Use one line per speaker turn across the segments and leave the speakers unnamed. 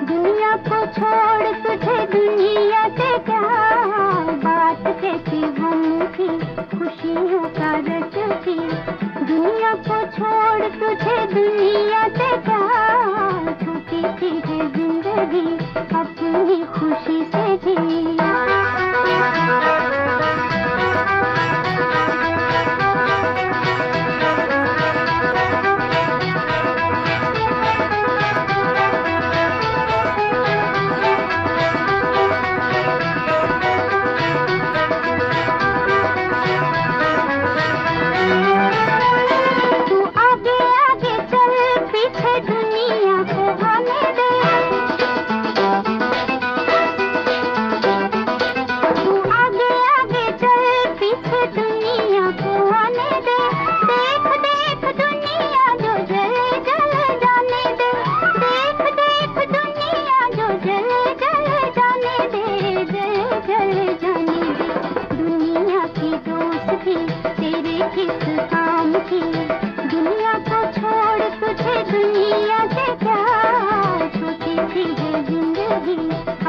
दुनिया को छोड़ तुझे दुनिया से क्या बात कहती गम की खुशियों का रस थी। दुनिया को छोड़ तुझे दुनिया से क्या छूटी सी है जिंदगी अपनी खुशी से जी। किस काम की दुनिया को छोड़ तुझे दुनिया से क्या छोटी सी है जिंदगी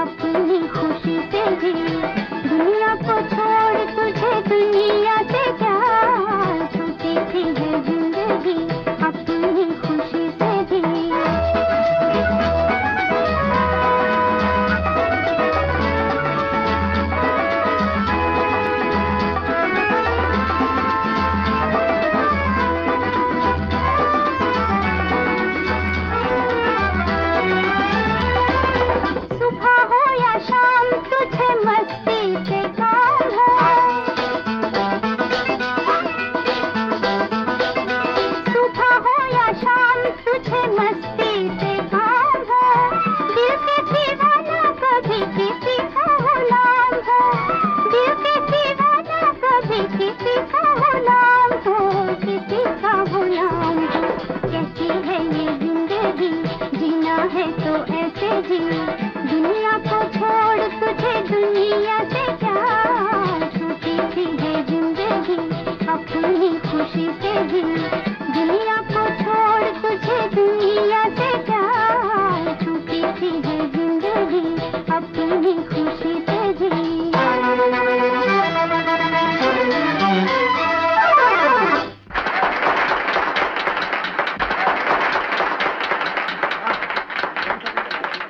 अपनी खुशी से जी। दुनिया को छोड़ तुझे दुनिया से क्या छोटी सी है जिंदगी अपनी खुशी से जी। मस्ती